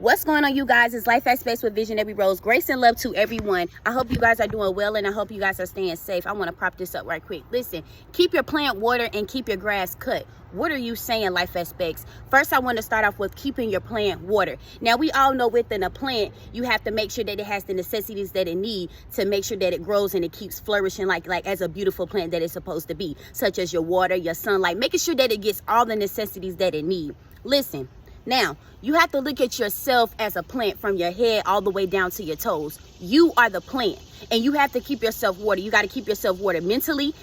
What's going on, you guys? It's Life at Space with Visionary Rose. Grace and love to everyone. I hope you guys are doing well, and I hope you guys are staying safe. I want to prop this up right quick. Listen, keep your plant watered and keep your grass cut. What are you saying, Life at Space? First, I want to start off with keeping your plant watered. Now, we all know within a plant, you have to make sure that it has the necessities that it needs to make sure that it grows and it keeps flourishing like as a beautiful plant that it's supposed to be, such as your water, your sunlight, making sure that it gets all the necessities that it needs. Listen. Now, you have to look at yourself as a plant from your head all the way down to your toes. You are the plant, and you have to keep yourself watered. You got to keep yourself watered mentally,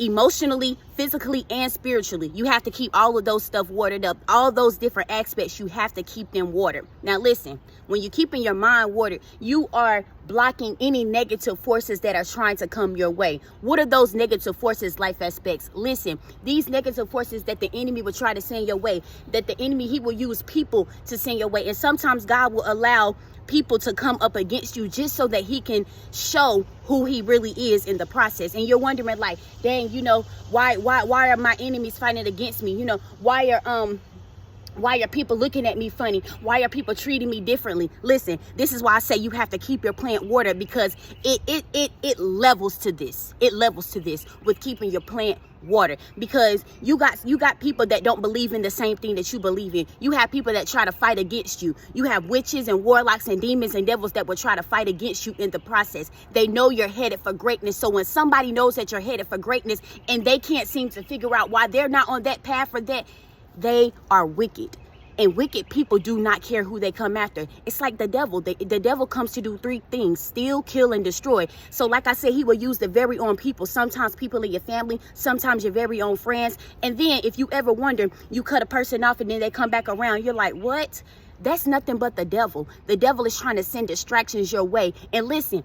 emotionally, physically, and spiritually. You have to keep all of those stuff watered up. All those different aspects, you have to keep them watered. Now, listen, when you're keeping your mind watered, you are blocking any negative forces that are trying to come your way. What are those negative forces, Life aspects? Listen, these negative forces that the enemy will try to send your way, that the enemy, he will use people to send your way. And sometimes God will allow people to come up against you just so that he can show who he really is in the process. And you're wondering, like, dang, you know, why are my enemies fighting against me? You know, why are people looking at me funny? Why are people treating me differently? Listen, this is why I say you have to keep your plant watered, because it levels to this. It levels to this with keeping your plant water, because you got people that don't believe in the same thing that you believe in. You have people that try to fight against you. You have witches and warlocks and demons and devils that will try to fight against you in the process. They know you're headed for greatness. So when somebody knows that you're headed for greatness and they can't seem to figure out why they're not on that path for that, they are wicked. And wicked people do not care who they come after. It's like the devil. The devil comes to do three things: steal, kill, and destroy. So like I said, he will use the very own people. Sometimes people in your family, sometimes your very own friends. And then if you ever wonder, you cut a person off and then they come back around, you're like, what? That's nothing but the devil. The devil is trying to send distractions your way. And listen,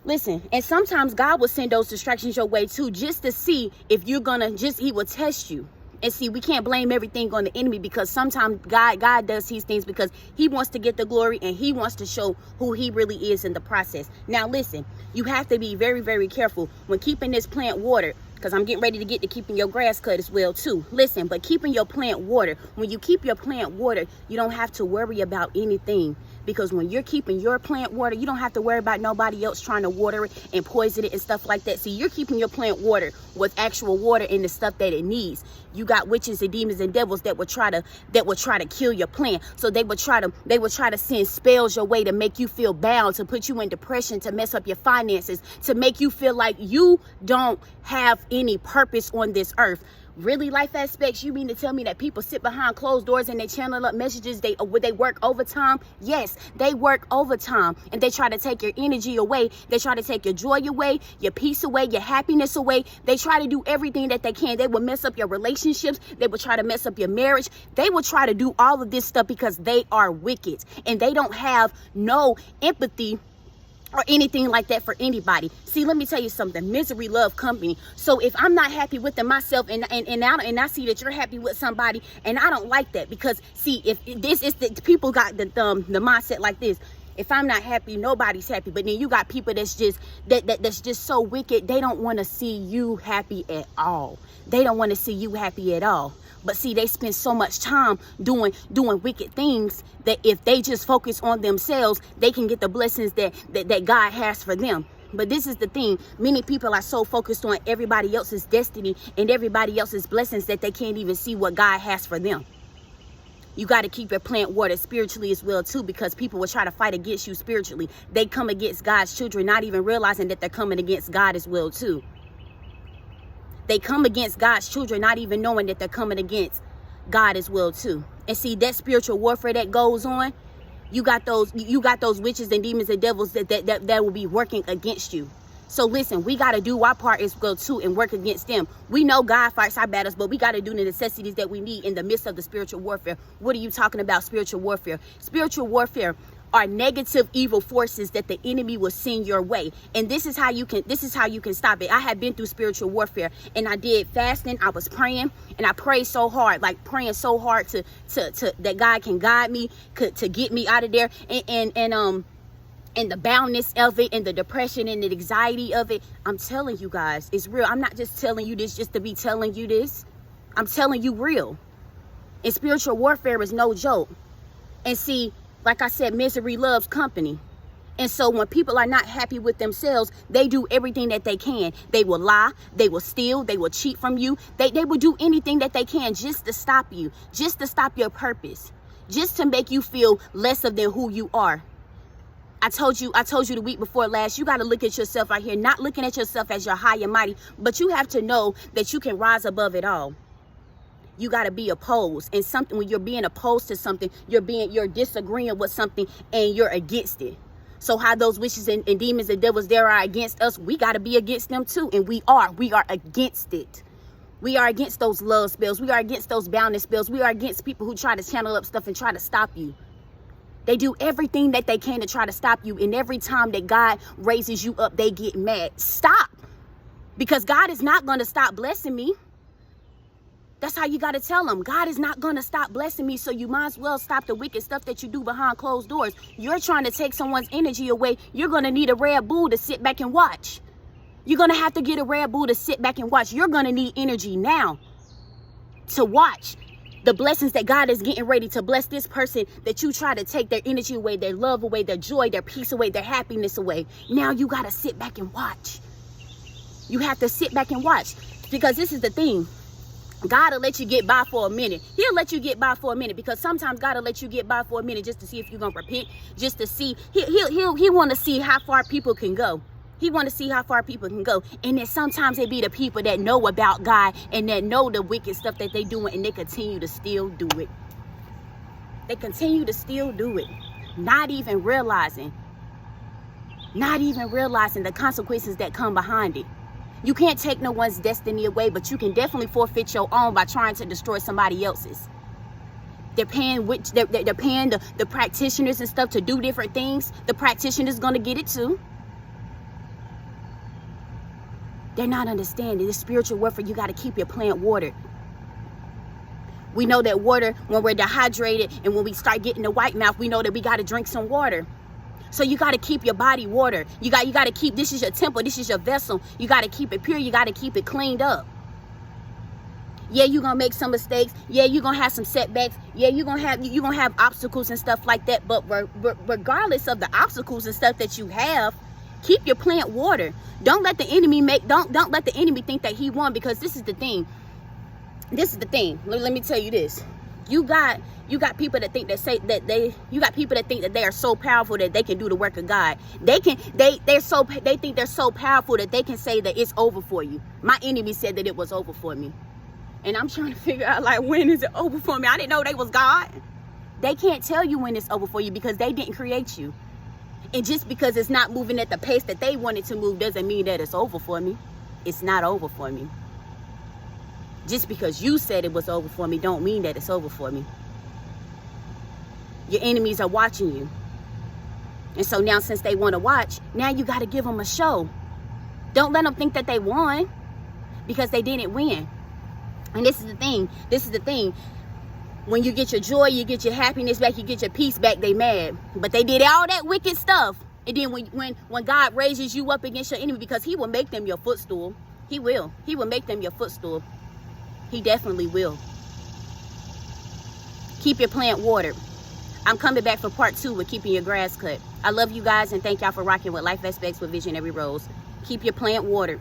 and sometimes God will send those distractions your way too, just to see if you're gonna he will test you. And see, we can't blame everything on the enemy, because sometimes God does these things because he wants to get the glory and he wants to show who he really is in the process. Now, listen, you have to be very, very careful when keeping this plant watered, because I'm getting ready to get to keeping your grass cut as well too. Listen, but keeping your plant watered, when you keep your plant watered, you don't have to worry about anything. Because when you're keeping your plant water, you don't have to worry about nobody else trying to water it and poison it and stuff like that. See, you're keeping your plant watered with actual water and the stuff that it needs. You got witches and demons and devils that will try to kill your plant. So they will try to send spells your way to make you feel bound, to put you in depression, to mess up your finances, to make you feel like you don't have any purpose on this earth. Really, Life aspects, you mean to tell me that people sit behind closed doors and they channel up messages? Would they work overtime? Yes, they work overtime, and they try to take your energy away. They try to take your joy away, your peace away, your happiness away. They try to do everything that they can. They will mess up your relationships. They will try to mess up your marriage. They will try to do all of this stuff because they are wicked, and they don't have no empathy or anything like that for anybody. See, let me tell you something. Misery love company. So if I'm not happy within myself and I see that you're happy with somebody, and I don't like that, because see, if this is the people got the mindset like this: if I'm not happy, nobody's happy. But then you got people that's just that's just so wicked. They don't want to see you happy at all. They don't want to see you happy at all. But see, they spend so much time doing wicked things that if they just focus on themselves, they can get the blessings that God has for them. But this is the thing. Many people are so focused on everybody else's destiny and everybody else's blessings that they can't even see what God has for them. You got to keep your plant watered spiritually as well too, because people will try to fight against you spiritually. They come against God's children, not even realizing that they're coming against God as well too. They come against God's children, not even knowing that they're coming against God as well too. And see, that spiritual warfare that goes on, you got those witches and demons and devils that will be working against you. So listen, we got to do our part as well too and work against them. We know God fights our battles, but we got to do the necessities that we need in the midst of the spiritual warfare. What are you talking about, spiritual warfare? Spiritual warfare are negative evil forces that the enemy will send your way. And this is how you can stop it. I have been through spiritual warfare, and I did fasting. I was praying, and I prayed so hard, like praying so hard to that God can guide me, to get me out of there. And the boundness of it, and the depression and the anxiety of it. I'm telling you guys, it's real. I'm not just telling you this just to be telling you this. I'm telling you real. And spiritual warfare is no joke. And see, Like I said, misery loves company. And so when people are not happy with themselves, they do everything that they can. They will lie, they will steal, they will cheat from you. They will do anything that they can just to stop you, just to stop your purpose, just to make you feel lesser than who you are. I told you the week before last, you got to look at yourself out here, not looking at yourself as you're high and mighty, but you have to know that you can rise above it all. You got to be opposed. And something, when you're being opposed to something, you're disagreeing with something and you're against it. So how those witches and demons and devils there are against us, we got to be against them too. And we are against it. We are against those love spells. We are against those boundness spells. We are against people who try to channel up stuff and try to stop you. They do everything that they can to try to stop you. And every time that God raises you up, they get mad. Stop. Because God is not going to stop blessing me. That's how you got to tell them. God is not going to stop blessing me. So you might as well stop the wicked stuff that you do behind closed doors. You're trying to take someone's energy away. You're going to need a Red Bull to sit back and watch. You're going to have to get a Red Bull to sit back and watch. You're going to need energy now to watch the blessings that God is getting ready to bless this person that you try to take their energy away, their love away, their joy, their peace away, their happiness away. Now you got to sit back and watch. You have to sit back and watch, because this is the thing. God will let you get by for a minute. He'll let you get by for a minute, because sometimes God will let you get by for a minute just to see if you're going to repent, just to see. He want to see how far people can go. He want to see how far people can go. And then sometimes it be the people that know about God and that know the wicked stuff that they doing, and they continue to still do it. They continue to still do it, not even realizing the consequences that come behind it. You can't take no one's destiny away, but you can definitely forfeit your own by trying to destroy somebody else's. They're paying the practitioners and stuff to do different things. The practitioner's going to get it too. They're not understanding the spiritual warfare. You got to keep your plant watered. We know that water, when we're dehydrated and when we start getting the white mouth, we know that we got to drink some water. So you got to keep your body watered. You got to keep, this is your temple, this is your vessel. You got to keep it pure. You got to keep it cleaned up. Yeah, you're going to make some mistakes. Yeah, you're going to have some setbacks. Yeah, you're going to have obstacles and stuff like that. But regardless of the obstacles and stuff that you have, keep your plant watered. Don't let the enemy don't let the enemy think that he won, because this is the thing. This is the thing. Let me tell you this. You got people that think you got people that think that they are so powerful that they can do the work of God. They think they're so powerful that they can say that it's over for you. My enemy said that it was over for me. And I'm trying to figure out, like, when is it over for me? I didn't know they was God. They can't tell you when it's over for you, because they didn't create you. And just because it's not moving at the pace that they want it to move doesn't mean that it's over for me. It's not over for me. Just because you said it was over for me don't mean that it's over for me. Your enemies are watching you. And so now, since they want to watch, now you got to give them a show. Don't let them think that they won, because they didn't win. And this is the thing. This is the thing. When you get your joy, you get your happiness back, you get your peace back, they mad. But they did all that wicked stuff. And then when God raises you up against your enemy, because he will make them your footstool. He will. He will make them your footstool. He definitely will. Keep your plant watered. I'm coming back for part 2 with keeping your grass cut. I love you guys, and thank y'all for rocking with Life Aspects with Visionary Rose. Keep your plant watered.